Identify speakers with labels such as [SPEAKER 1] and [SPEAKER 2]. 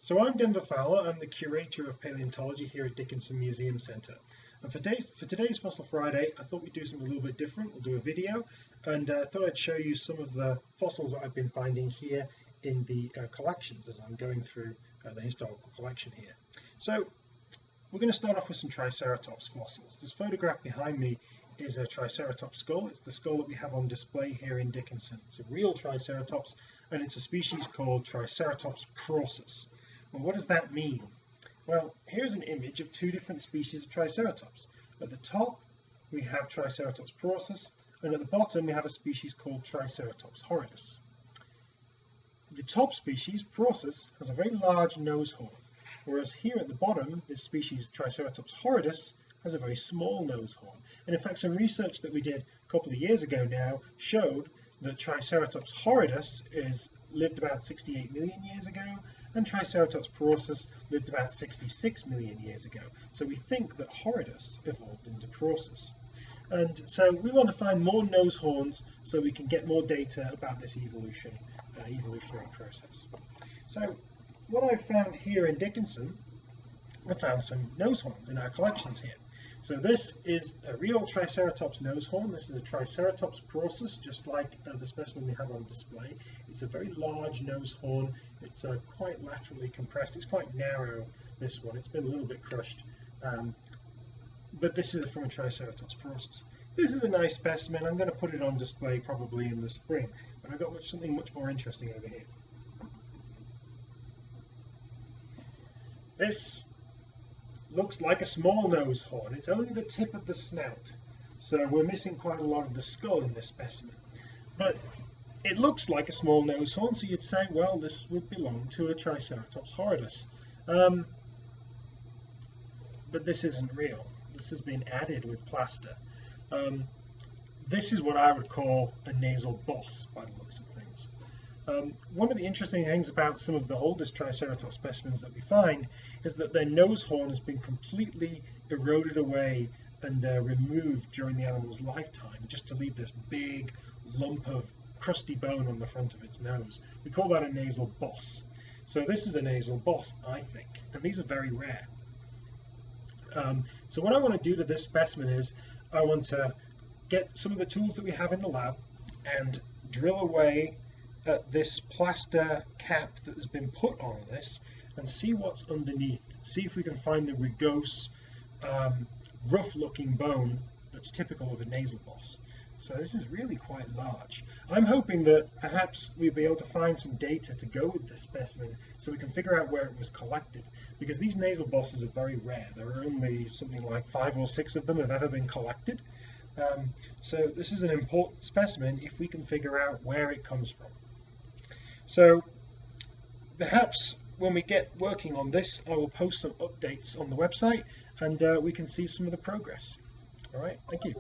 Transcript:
[SPEAKER 1] So I'm Denver Fowler. I'm the curator of paleontology here at Dickinson Museum Center. And for today's Fossil Friday, I thought we'd do something a little bit different. We'll do a video, and I thought I'd show you some of the fossils that I've been finding here in the collections as I'm going through the historical collection here. So we're going to start off with some Triceratops fossils. This photograph behind me is a Triceratops skull. It's the skull that we have on display here in Dickinson. It's a real Triceratops, and it's a species called Triceratops prorsus. Well, what does that mean? Well, here's an image of two different species of Triceratops. At the top we have Triceratops prorsus, and at the bottom we have a species called Triceratops horridus. The top species, prorsus, has a very large nose horn, whereas here at the bottom, this species Triceratops horridus has a very small nose horn. And in fact, some research that we did a couple of years ago now showed that Triceratops horridus lived about 68 million years ago, and Triceratops prorsus lived about 66 million years ago. So we think that horridus evolved into prorsus. And so we want to find more nose horns so we can get more data about this evolutionary process. So what I've found here in Dickinson, I found some nose horns in our collections here. So this is a real Triceratops nose horn. This is a Triceratops prorsus, just like the specimen we have on display. It's a very large nose horn. It's quite laterally compressed. It's quite narrow, this one. It's been a little bit crushed. But this is from a Triceratops prorsus. This is a nice specimen. I'm going to put it on display probably in the spring. But I've got something much more interesting over here. This looks like a small nose horn. It's only the tip of the snout, so we're missing quite a lot of the skull in this specimen. But it looks like a small nose horn, so you'd say, well, this would belong to a Triceratops horridus. But this isn't real. This has been added with plaster. This is what I would call a nasal boss by the looks of things. One of the interesting things about some of the oldest Triceratops specimens that we find is that their nose horn has been completely eroded away and removed during the animal's lifetime, just to leave this big lump of crusty bone on the front of its nose. We call that a nasal boss. So this is a nasal boss, I think, and these are very rare. So what I want to do to this specimen is I want to get some of the tools that we have in the lab and drill away at this plaster cap that has been put on this and see what's underneath, see if we can find the rugose, rough looking bone that's typical of a nasal boss. So this is really quite large. I'm hoping that perhaps we'll be able to find some data to go with this specimen so we can figure out where it was collected, because these nasal bosses are very rare. There are only something like 5 or 6 of them have ever been collected. So this is an important specimen if we can figure out where it comes from. So perhaps when we get working on this, I will post some updates on the website, and we can see some of the progress. All right, thank you.